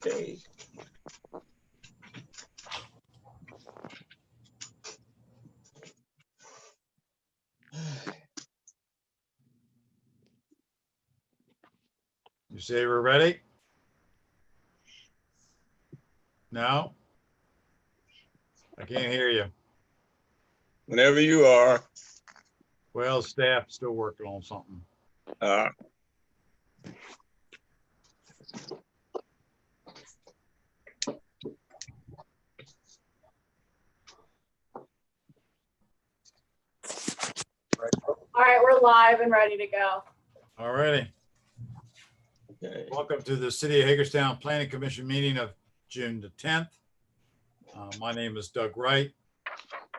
Okay. You say we're ready? No? I can't hear you. Whenever you are. Well, staff's still working on something. All right, we're live and ready to go. All righty. Okay. Welcome to the City of Hagerstown Planning Commission meeting of June the 10th. My name is Doug Wright.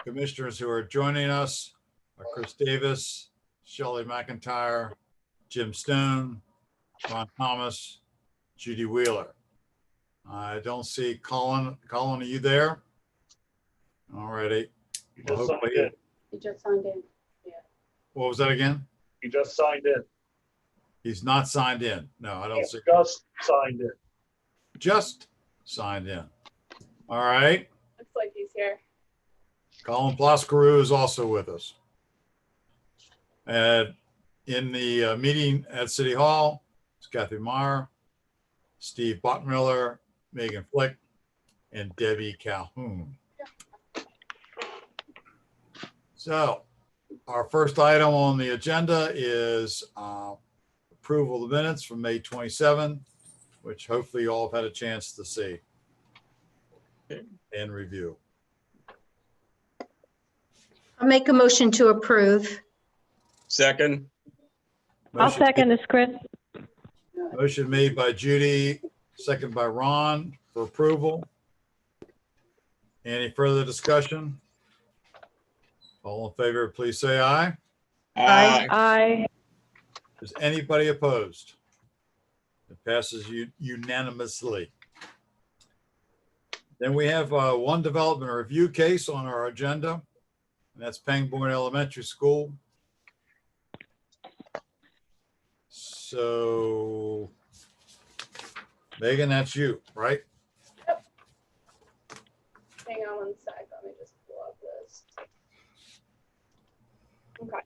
Commissioners who are joining us are Chris Davis, Shelley McIntyre, Jim Stone, Ron Thomas, Judy Wheeler. I don't see Colin. Colin, are you there? All righty. Well, hopefully. You just signed in. Yeah. What was that again? He just signed in. He's not signed in. No, I don't see. Just signed in. Just signed in. All right. Looks like he's here. Colin Ploscaroo is also with us. And in the meeting at City Hall, it's Kathy Meyer, Steve Bottenmiller, Megan Flick, and Debbie Calhoun. So our first item on the agenda is approval of the minutes from May 27, which hopefully you all have had a chance to see and review. I'll make a motion to approve. Second. I'll second this, Chris. Motion made by Judy, second by Ron for approval. Any further discussion? All in favor, please say aye. Aye. Aye. Is anybody opposed? It passes unanimously. Then we have one development review case on our agenda, and that's Pangbourne Elementary School. So, Megan, that's you, right? Hang on one sec. Let me just pull up this. Okay.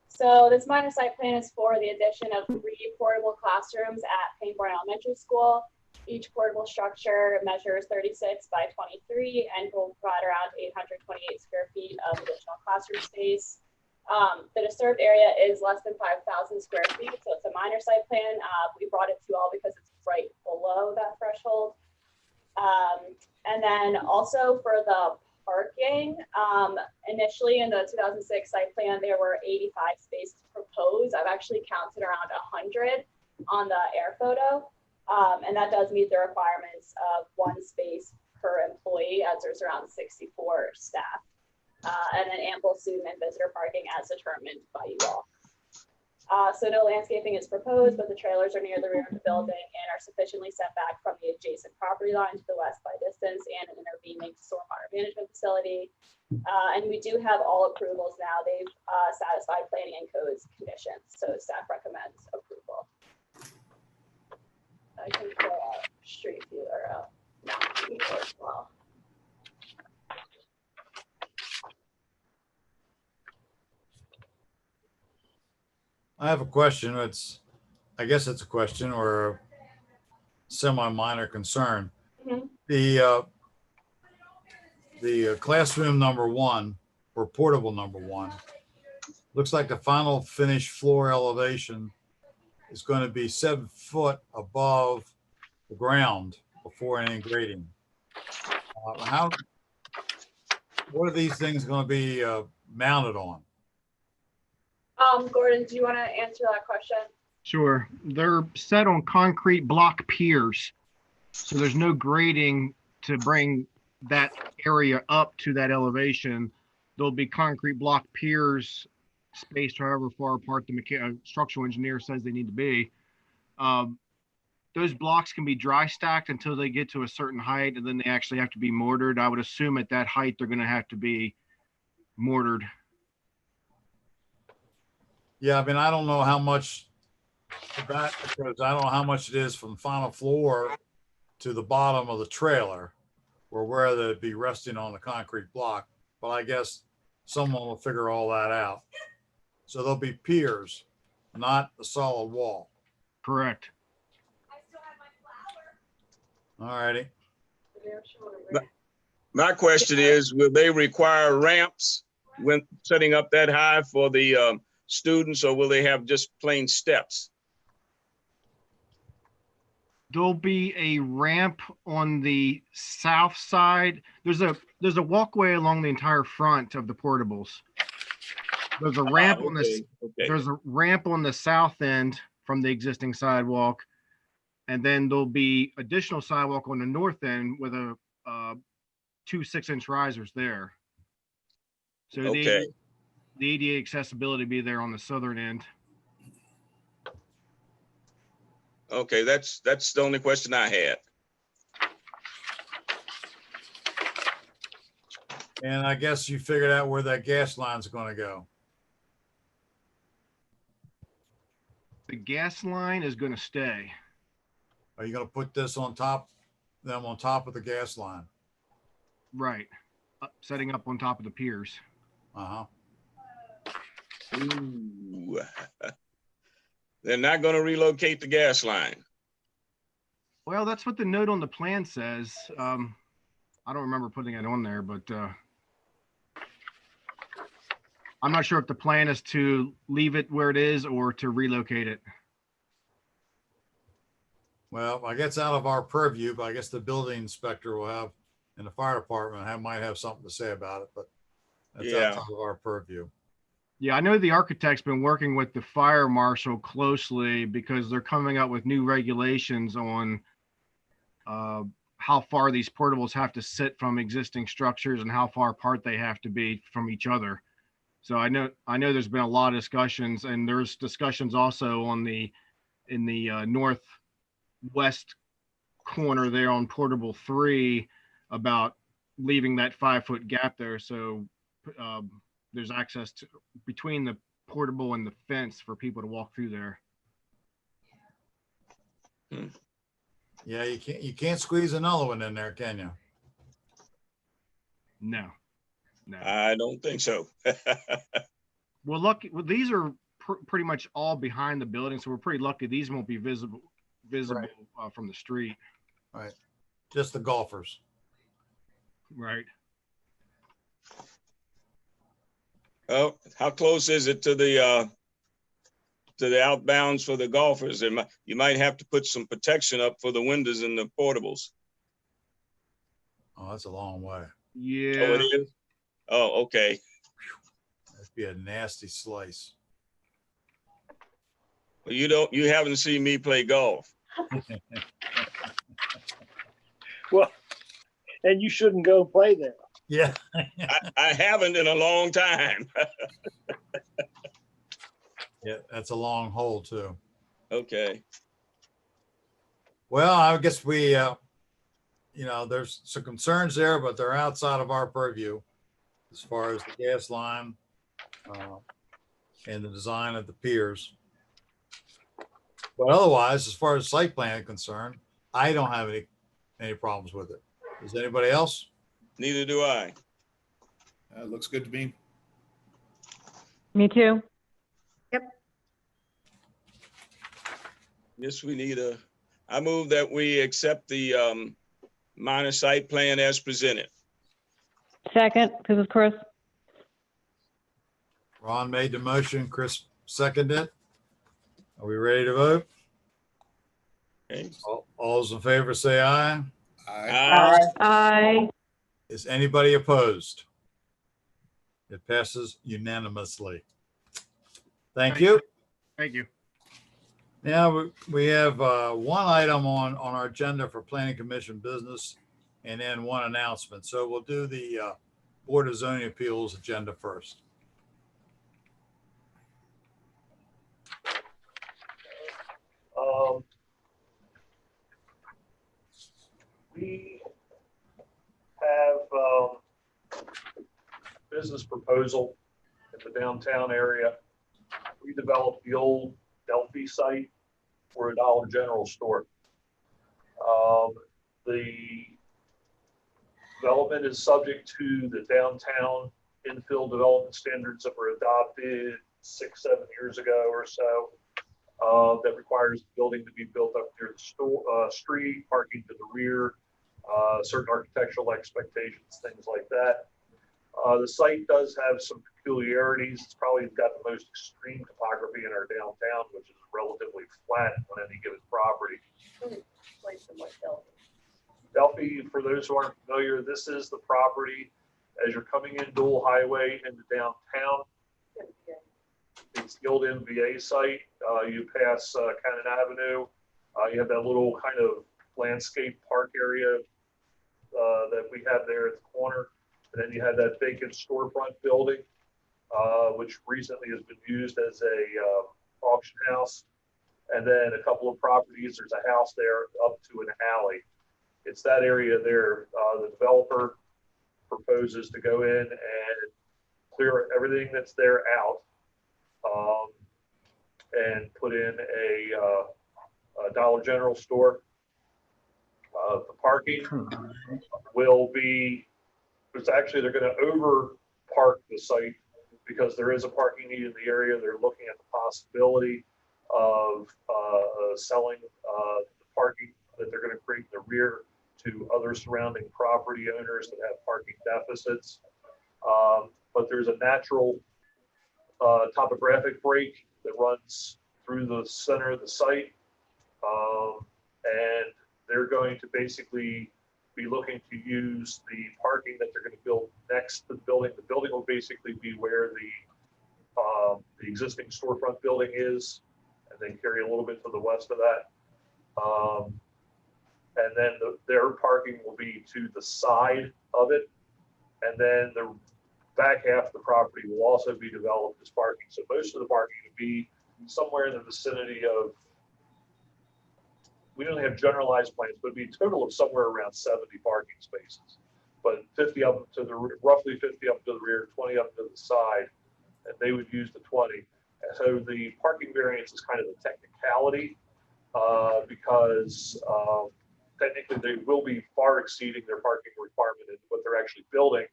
So this minor site plan is for the addition of 3 portable classrooms at Pangbourne Elementary School. Each portable structure measures 36 by 23 and will provide around 828 square feet of additional classroom space. The disturbed area is less than 5,000 square feet, so it's a minor site plan. We brought it to you all because it's right below that threshold. And then also for the parking, initially in the 2006 site plan, there were 85 spaces proposed. I've actually counted around 100 on the air photo. And that does meet the requirements of 1 space per employee, as there's around 64 staff. And then ample student and visitor parking as determined by you all. So no landscaping is proposed, but the trailers are near the rear of the building and are sufficiently set back from the adjacent property line to the west by distance and an intervening stormwater management facility. And we do have all approvals now. They've satisfied planning and codes conditions, so staff recommends approval. I can pull out street view or map view as well. I have a question. I guess it's a question or a semi-minor concern. Mhm. The classroom number 1 or portable number 1 looks like the final finished floor elevation is going to be 7 foot above the ground before any grading. What are these things going to be mounted on? Gordon, do you want to answer that question? Sure. They're set on concrete block piers. So there's no grading to bring that area up to that elevation. There'll be concrete block piers spaced however far apart the structural engineer says they need to be. Those blocks can be dry stacked until they get to a certain height, and then they actually have to be mortared. I would assume at that height, they're going to have to be mortared. Yeah, I mean, I don't know how much that, because I don't know how much it is from final floor to the bottom of the trailer or where they'd be resting on the concrete block. But I guess someone will figure all that out. So there'll be piers, not a solid wall. Correct. All righty. My question is, will they require ramps when setting up that high for the students, or will they have just plain steps? There'll be a ramp on the south side. There's a walkway along the entire front of the portables. There's a ramp on the Okay. There's a ramp on the south end from the existing sidewalk, and then there'll be additional sidewalk on the north end with a 2 6-inch risers there. So Okay. the ADA accessibility be there on the southern end. Okay, that's the only question I had. And I guess you figured out where that gas line's going to go. The gas line is going to stay. Are you going to put this on top of the gas line? Right. Setting up on top of the piers. Uh-huh. Ooh. They're not going to relocate the gas line. Well, that's what the note on the plan says. I don't remember putting it on there, but I'm not sure if the plan is to leave it where it is or to relocate it. Well, I guess out of our purview, but I guess the building inspector will have, and the fire department might have something to say about it, but that's Yeah. outside of our purview. Yeah, I know the architect's been working with the fire marshal closely because they're coming up with new regulations on how far these portables have to sit from existing structures and how far apart they have to be from each other. So I know there's been a lot of discussions, and there's discussions also in the northwest corner there on portable 3 about leaving that 5-foot gap there. So there's access to between the portable and the fence for people to walk through there. Yeah, you can't squeeze another one in there, can you? No. I don't think so. Well, these are pretty much all behind the building, so we're pretty lucky these won't be visible Right. From the street. Right. Just the golfers. Right. Oh, how close is it to the outbounds for the golfers? You might have to put some protection up for the windows in the portables. Oh, that's a long way. Yeah. Oh, it is? Oh, okay. That'd be a nasty slice. Well, you haven't seen me play golf. Well, and you shouldn't go play there. Yeah. I haven't in a long time. Yeah, that's a long hole too. Okay. Well, I guess we, there's some concerns there, but they're outside of our purview as far as the gas line and the design of the piers. But otherwise, as far as site plan is concerned, I don't have any problems with it. Does anybody else? Neither do I. Looks good to me. Me too. Yes, I move that we accept the minor site plan as presented. Second, this is Chris. Ron made the motion, Chris seconded it. Are we ready to vote? Okay. All those in favor say aye. Aye. Aye. Is anybody opposed? It passes unanimously. Thank you. Thank you. Now we have one item on our agenda for Planning Commission business and then one announcement. So we'll do the Board of Zoning Appeals agenda first. We have business proposal in the downtown area. We developed the old Delphi site for a Dollar General store. The development is subject to the downtown infill development standards that were adopted 6-7 years ago or so. That requires the building to be built up near the street, parking to the rear, certain architectural expectations, things like that. The site does have some peculiarities. It's probably got the most extreme topography in our downtown, which is relatively flat on any given property. Delphi, for those who aren't familiar, this is the property as you're coming in dual highway into downtown. It's the old MVA site. You pass Cannon Avenue. You have that little kind of landscape park area that we have there at the corner. And then you have that vacant storefront building, which recently has been used as a auction house. And then a couple of properties, there's a house there up to an alley. It's that area there. The developer proposes to go in and clear everything that's there out and put in a Dollar General store. The parking will be, it's actually, they're going to over park the site because there is a parking need in the area. They're looking at the possibility of selling the parking that they're going to create in the rear to other surrounding property owners that have parking deficits. But there's a natural topographic break that runs through the center of the site. And they're going to basically be looking to use the parking that they're going to build next to the building. The building will basically be where the existing storefront building is, and then carry a little bit to the west of that. And then their parking will be to the side of it. And then the back half of the property will also be developed as parking. So most of the parking will be somewhere in the vicinity of, we don't have generalized plans, but it'd be a total of somewhere around 70 parking spaces. But 50 up to the, roughly 50 up to the rear, 20 up to the side, and they would use the 20. And so the parking variance is kind of the technicality because technically they will be far exceeding their parking requirement in what they're actually building,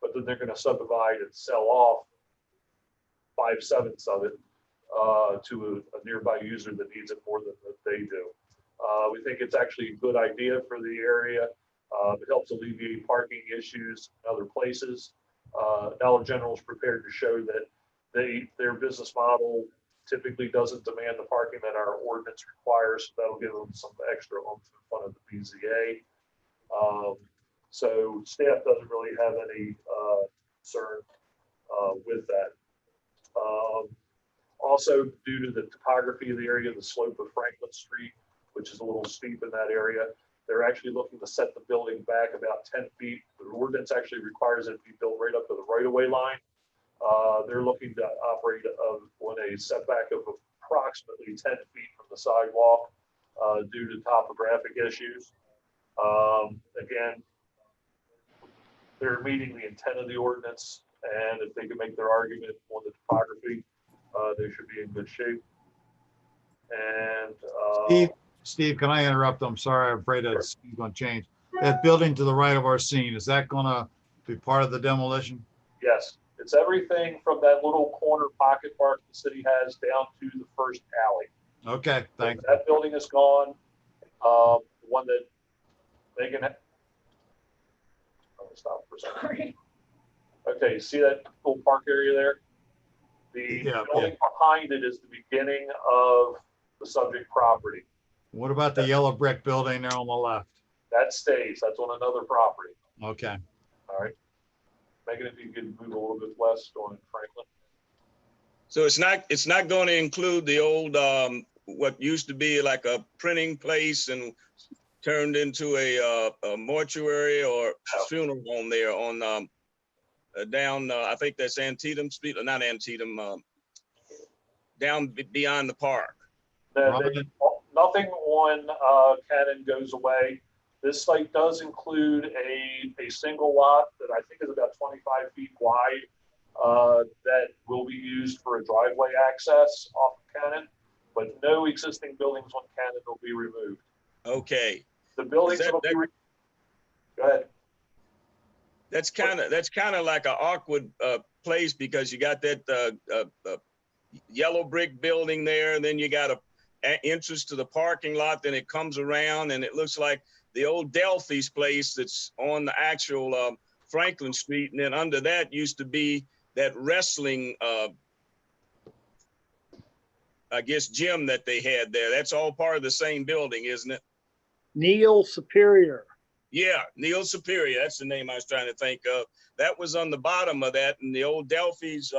but then they're going to subdivide and sell off 5/7 of it to a nearby user that needs it more than they do. We think it's actually a good idea for the area. It helps alleviate parking issues in other places. Dollar General is prepared to show that their business model typically doesn't demand the parking that our ordinance requires. So that'll give them some extra oomph in front of the BZA. So staff doesn't really have any concern with that. Also, due to the topography of the area, the slope of Franklin Street, which is a little steep in that area, they're actually looking to set the building back about 10 feet. The ordinance actually requires it to be built right up to the right-of-way line. They're looking to operate on a setback of approximately 10 feet from the sidewalk due to topographic issues. Again, they're meeting the intent of the ordinance, and if they can make their argument on the topography, they should be in good shape. And Steve, can I interrupt? I'm sorry, I'm afraid that it's going to change. That building to the right of our scene, is that going to be part of the demolition? yes, it's everything from that little corner pocket park the city has down to the first alley. Okay, thanks. That building is gone. The one that Megan had. I'm gonna stop for a second. Sorry. Okay, see that little park area there? The building behind it is the beginning of the subject property. What about the yellow brick building there on the left? That stays. That's on another property. Okay. All right. Megan, if you could move a little bit west on Franklin. So it's not going to include the old what used to be like a printing place and turned into a mortuary or funeral home there on down I think that's Antietam Street, or not Antietam, down beyond the park. Nothing on Cannon goes away. This site does include a single lot that I think is about 25 feet wide that will be used for a driveway access off of Cannon, but no existing buildings on Cannon will be removed. Okay. The buildings Go ahead. That's kind of like an awkward place because you got that yellow brick building there, and then you got a entrance to the parking lot. Then it comes around, and it looks like the old Delphi's place that's on the actual Franklin Street, and then under that used to be that wrestling, I guess, gym that they had there. That's all part of the same building, isn't it? Neil Superior. Yeah, Neil Superior. That's the name I was trying to think of. That was on the bottom of that, and the old Delphi's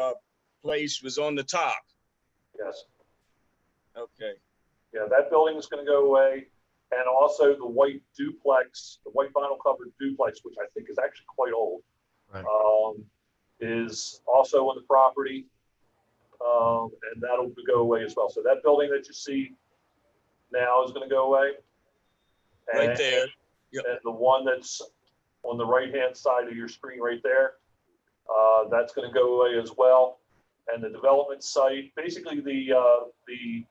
place was on the top. Yes. Okay. Yeah, that building is going to go away. And also the white duplex, the white vinyl covered duplex, which I think is actually quite old, Right. is also on the property. And that'll go away as well. So that building that you see now is going to go away. Right there. Yep. And the one that's on the right-hand side of your screen right there, that's going to go away as well. And the development site, basically the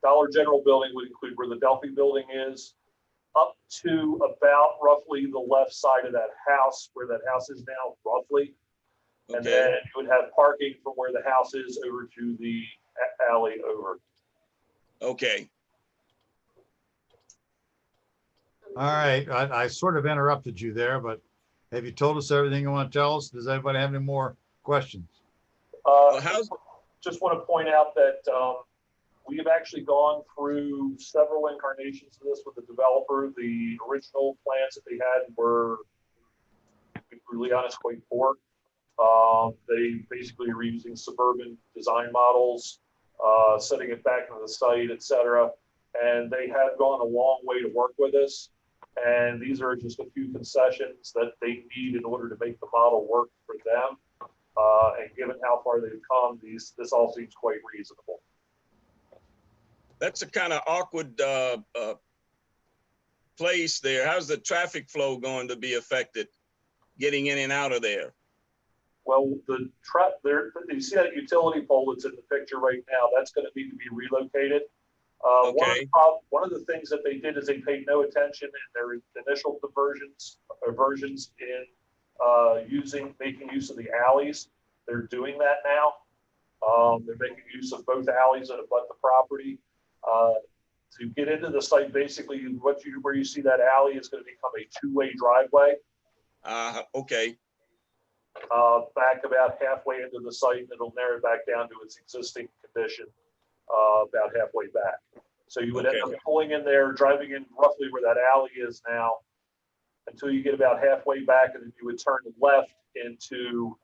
Dollar General building would include where the Delphi building is, up to about roughly the left side of that house, where that house is now, roughly. And Okay. then you would have parking from where the house is over to the alley over. Okay. All right, I sort of interrupted you there, but have you told us everything you want to tell us? Does anybody have any more questions? Just want to point out that we have actually gone through several incarnations of this with the developer. The original plans that they had were, to be brutally honest, quite poor. They basically are using suburban design models, setting it back into the site, etc. And they have gone a long way to work with us. And these are just a few concessions that they need in order to make the model work for them. And given how far they've come, this all seems quite reasonable. That's a kind of awkward place there. How's the traffic flow going to be affected getting in and out of there? Well, you see that utility pole that's in the picture right now, that's going to need to be relocated. Okay. One of the things that they did is they paid no attention in their initial versions in making use of the alleys. They're doing that now. They're making use of both alleys that abut the property. To get into the site, basically, where you see that alley is going to become a two-way driveway. Okay. Back about halfway into the site, and it'll narrow back down to its existing condition about halfway back. So you would end up pulling in there, driving in roughly where that alley is now, until you get about halfway back, and then you would turn left into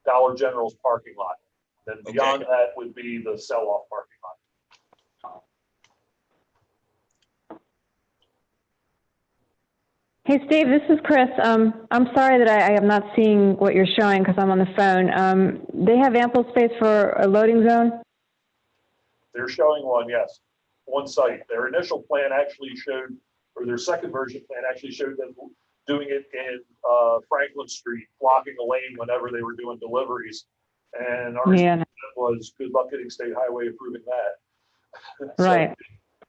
Dollar General's parking lot. Then beyond that would be the sell-off parking lot. Hey, Steve, this is Chris. I'm sorry that I am not seeing what you're showing because I'm on the phone. They have ample space for a loading zone? They're showing one, yes, one site. Their initial plan actually showed, or their second version plan actually showed them doing it in Franklin Street, blocking a lane whenever they were doing deliveries. And our was good luck getting State Highway approving that. Right.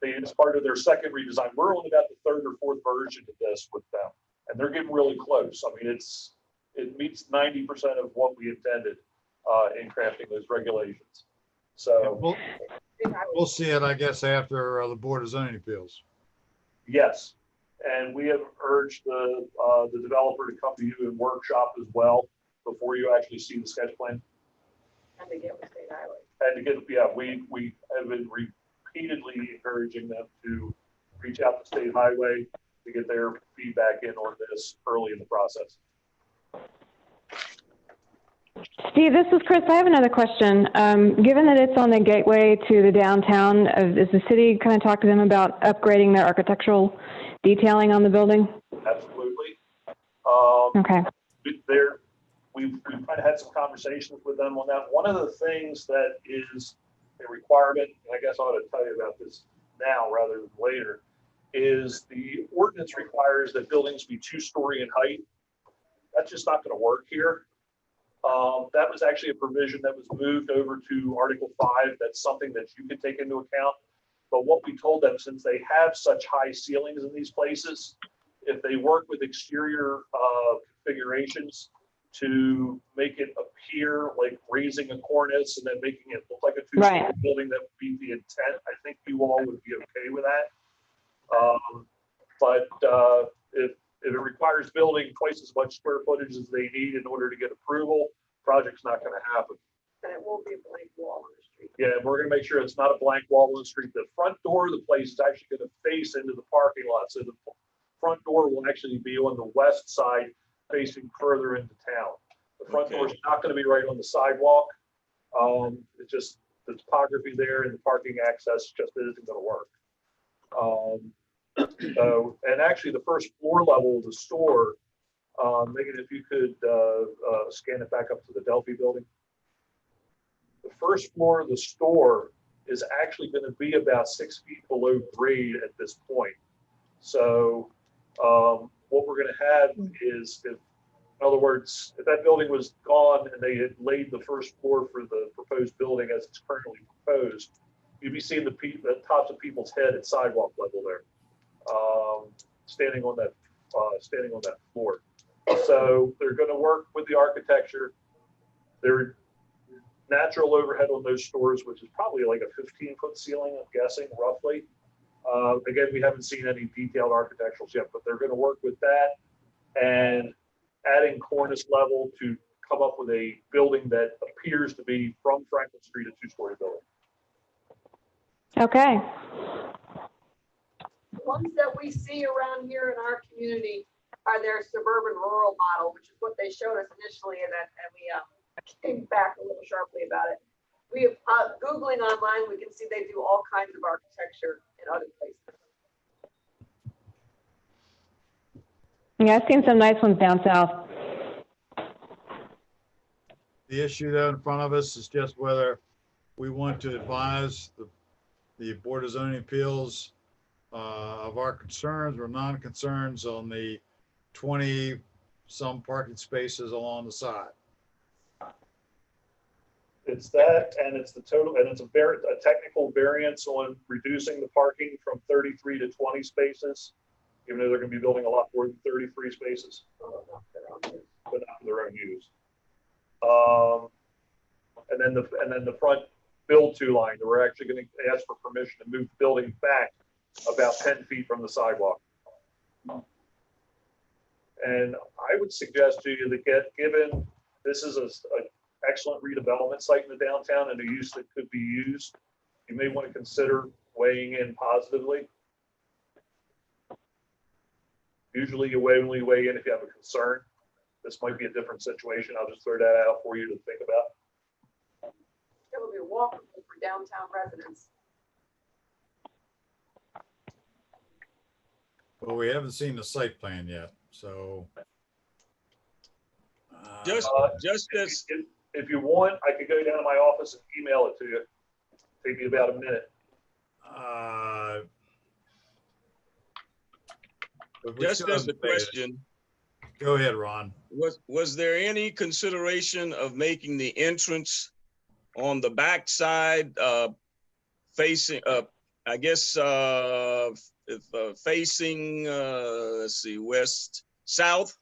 So as part of their second redesign, we're on about the third or fourth version of this with them, and they're getting really close. I mean, it meets 90% of what we intended in crafting those regulations. So We'll see it, I guess, after the Board of Zoning Appeals. yes, and we have urged the developer to come to you and workshop as well before you actually see the sketch plan. And to get with State Highway. And to get, we have been repeatedly encouraging them to reach out to State Highway to get their feedback in on this early in the process. Steve, this is Chris. I have another question. Given that it's on the gateway to the downtown, is the city kind of talk to them about upgrading their architectural detailing on the building? Absolutely. Okay. We've kind of had some conversations with them on that. One of the things that is a requirement, and I guess I ought to tell you about this now rather than later, is the ordinance requires that buildings be 2-story in height. That's just not going to work here. That was actually a provision that was moved over to Article 5. That's something that you could take into account. But what we told them, since they have such high ceilings in these places, if they work with exterior configurations to make it appear like raising a cornice and then making it look like a two-story Right. building, that would be the intent. I think you all would be okay with that. But if it requires building twice as much square footage as they need in order to get approval, project's not going to happen. And it won't be a blank wall on the street. Yeah, we're going to make sure it's not a blank wall on the street. The front door of the place is actually going to face into the parking lot. So the front door will actually be on the west side, facing further into town. The front door is not going to be right on the sidewalk. It's just the topography there and the parking access just isn't going to work. So, and actually the first floor level of the store, Megan, if you could scan it back up to the Delphi building. The first floor of the store is actually going to be about 6 feet below grade at this point. So what we're going to have is, in other words, if that building was gone and they had laid the first floor for the proposed building as it's currently proposed, you'd be seeing the tops of people's head at sidewalk level there, standing on that floor. So they're going to work with the architecture. Their natural overhead on those stores, which is probably like a 15-foot ceiling, I'm guessing, roughly. Again, we haven't seen any detailed architecturals yet, but they're going to work with that and adding cornice level to come up with a building that appears to be from Franklin Street, a two-story building. Okay. The ones that we see around here in our community are their suburban rural model, which is what they showed us initially, and we came back a little sharply about it. We have Googling online, we can see they do all kinds of architecture in other places. Yeah, I've seen some nice ones down south. The issue though in front of us is just whether we want to advise the Board of Zoning Appeals of our concerns or non-concerns on the 20 some parking spaces along the side. It's that, and it's the total, and it's a technical variance on reducing the parking from 33 to 20 spaces, even though they're going to be building a lot more than 33 spaces, but not for their own use. And then the front build to line, we're actually going to ask for permission to move the building back about 10 feet from the sidewalk. And I would suggest to you that given this is a excellent redevelopment site in the downtown and a use that could be used, you may want to consider weighing in positively. Usually you only weigh in if you have a concern. This might be a different situation. I'll just throw that out for you to think about. It will be walkable for downtown residents. Well, we haven't seen the site plan yet, so. Just as, If you want, I could go down to my office and email it to you. Take me about a minute. But we just still as a haven't made it. question, Go ahead, Ron. was there any consideration of making the entrance on the back side facing, I guess, facing, let's see, south?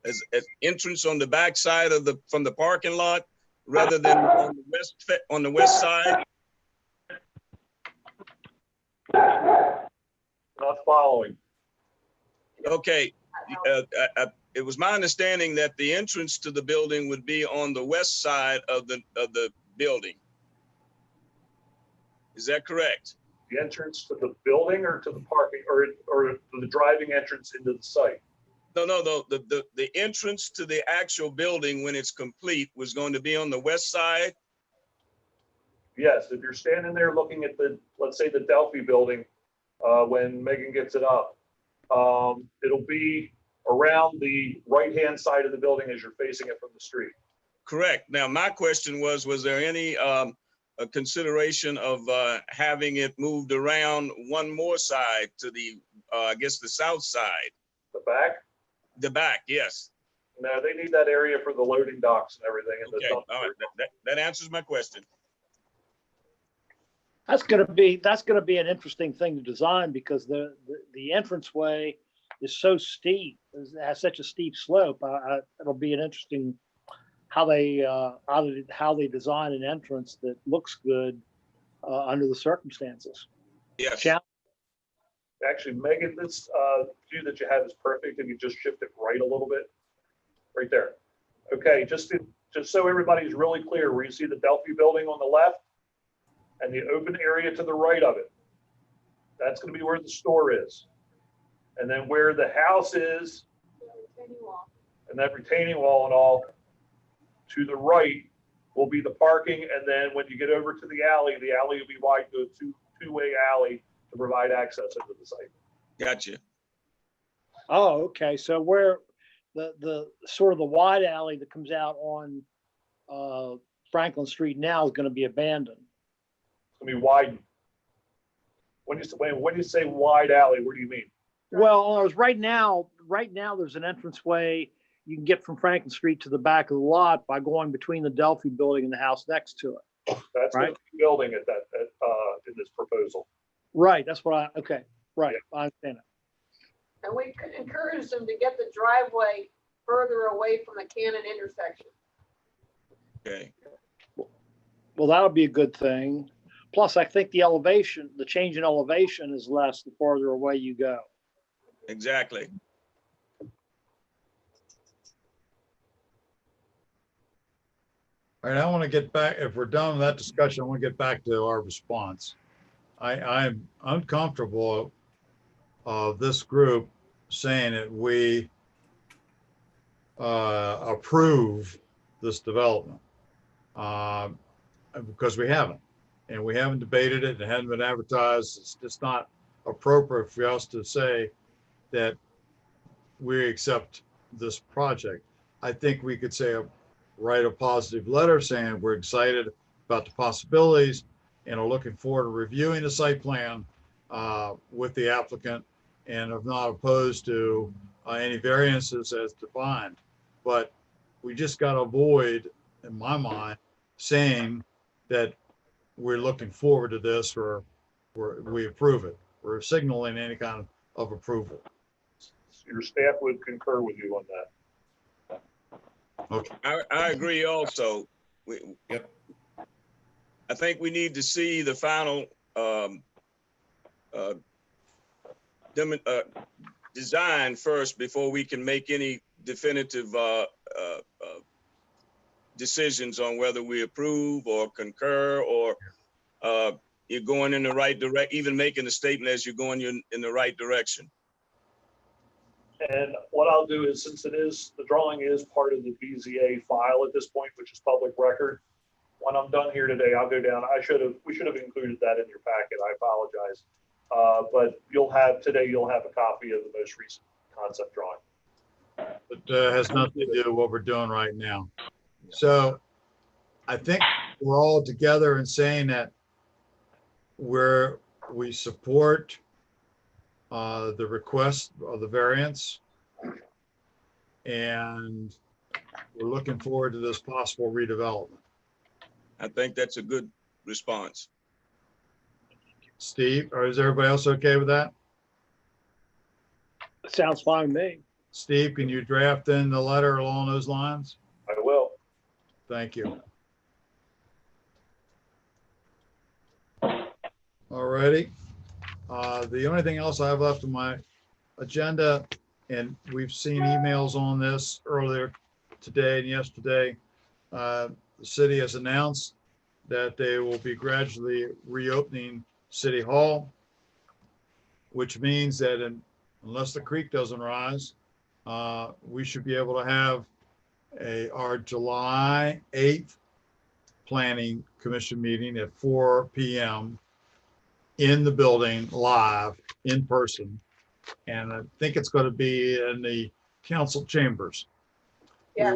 As entrance on the back side of from the parking lot rather than on the west side? Not following. Okay. It was my understanding that the entrance to the building would be on the west side of the building. Is that correct? The entrance to the building or to the parking or the driving entrance into the site? No. The entrance to the actual building when it's complete was going to be on the west side. Yes, if you're standing there looking at let's say the Delphi building, when Megan gets it up, it'll be around the right-hand side of the building as you're facing it from the street. Correct. Now, my question was there any a consideration of having it moved around one more side to the, I guess, the south side? The back? The back, yes. No, they need that area for the loading docks and everything. And Okay, all right. That answers my question. That's gonna be an interesting thing to design because the entranceway is so steep, it has such a steep slope. It'll be an interesting how they design an entrance that looks good under the circumstances. Yes. Actually, Megan, this view that you have is perfect, and you just shift it right a little bit, right there. Okay, just so everybody's really clear, where you see the Delphi building on the left and the open area to the right of it, that's going to be where the store is. And then where the house is, and that retaining wall and all, to the right will be the parking. And then when you get over to the alley will be wide to a two-way alley to provide access into the site. Gotcha. Oh, okay. So where the sort of the wide alley that comes out on Franklin Street now is going to be abandoned. It's going to be wide. When you say wide alley, what do you mean? Well, right now there's an entranceway you can get from Franklin Street to the back of the lot by going between the Delphi building and the house next to it. That's right. going to be building at that in this proposal. Right. That's what okay. Right. Yeah. I understand it. And we could encourage them to get the driveway further away from the Cannon intersection. Okay. Well, that'll be a good thing. Plus, I think the change in elevation is less the farther away you go. Exactly. All right, I want to get back, if we're done with that discussion, I want to get back to our response. I'm uncomfortable of this group saying that we approve this development because we haven't. And we haven't debated it. It hasn't been advertised. It's just not appropriate for us to say that we accept this project. I think we could say, write a positive letter saying we're excited about the possibilities and are looking forward to reviewing the site plan with the applicant and are not opposed to any variances as defined. But we just got to avoid, in my mind, saying that we're looking forward to this or we approve it. We're signaling any kind of approval. Your staff would concur with you on that. Okay. I agree also. Yep. I think we need to see the final design first before we can make any definitive decisions on whether we approve or concur or you're going in the right direction, even making a statement as you're going in the right direction. And what I'll do is, since the drawing is part of the BZA file at this point, which is public record, when I'm done here today, I'll go down. We should have included that in your packet. I apologize. But you'll have a copy of the most recent concept drawing. It has nothing to do with what we're doing right now. So I think we're all together in saying that we support the request of the variance, and we're looking forward to this possible redevelopment. I think that's a good response. Steve, or is everybody else okay with that? Sounds fine to me. Steve, can you draft in the letter along those lines? I will. Thank you. All righty. The only thing else I have left on my agenda, and we've seen emails on this earlier today and yesterday, the city has announced that they will be gradually reopening City Hall, which means that unless the creek doesn't rise, we should be able to have our July 8th Planning Commission meeting at 4 p.m. in the building, live, in person. And I think it's going to be in the council chambers. Yeah.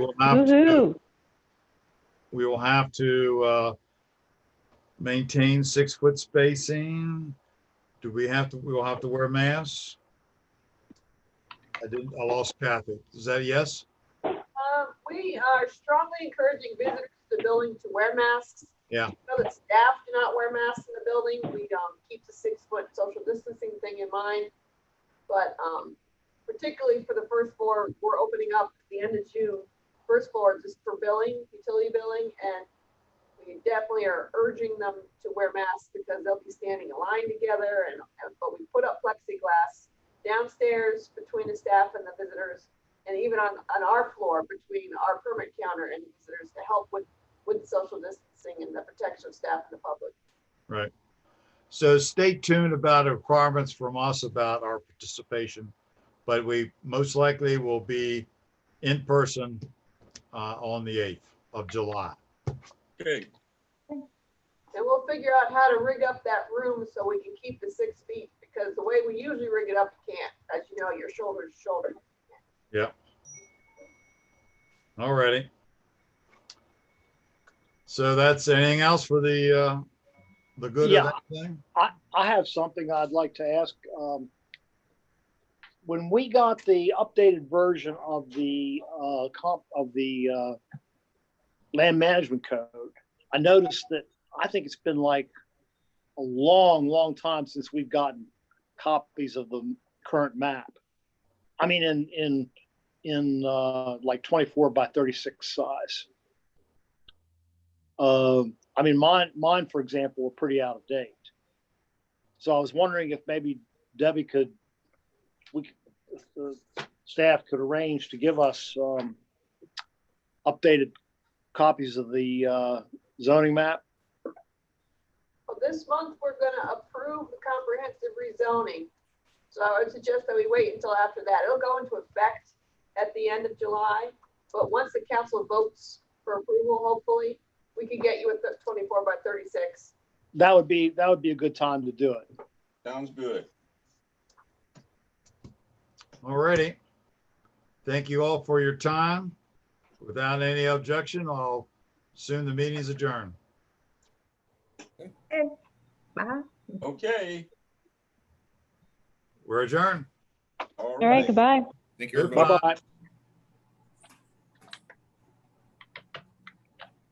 We will have to maintain 6-foot spacing. We will have to wear masks. I lost Kathy. Is that a yes? We are strongly encouraging visitors to the building to wear masks. Yeah. I know that staff do not wear masks in the building. We keep the 6-foot social distancing thing in mind. But particularly for the first floor, we're opening up at the end of June. First floor just for billing, utility billing, and we definitely are urging them to wear masks because they'll be standing in line together. But we put up plexiglass downstairs between the staff and the visitors, and even on our floor between our permit counter and the visitors to help with social distancing and the protection of staff and the public. Right. So stay tuned about the requirements from us about our participation, but we most likely will be in person on the 8th of July. Okay. And we'll figure out how to rig up that room so we can keep the 6 feet, because the way we usually rig it up, you can't. As you know, your shoulder to shoulder. Yep. All righty. So that's anything else for the good of that thing? I have something I'd like to ask. When we got the updated version of the land management code, I noticed that I think it's been like a long time since we've gotten copies of the current map. I mean, in like 24 by 36 size. I mean, mine, for example, were pretty out of date. So I was wondering if maybe Debbie the staff could arrange to give us updated copies of the zoning map. Well, this month, we're gonna approve the comprehensive rezoning. So I would suggest that we wait until after that. It'll go into effect at the end of July, but once the council votes for approval, hopefully, we can get you a 24 by 36. That would be a good time to do it. Sounds good. All righty. Thank you all for your time. Without any objection, I'll assume the meeting is adjourned. Bye. Okay. We're adjourned. All All right, goodbye. Thank you, Goodbye. everybody. Bye-bye.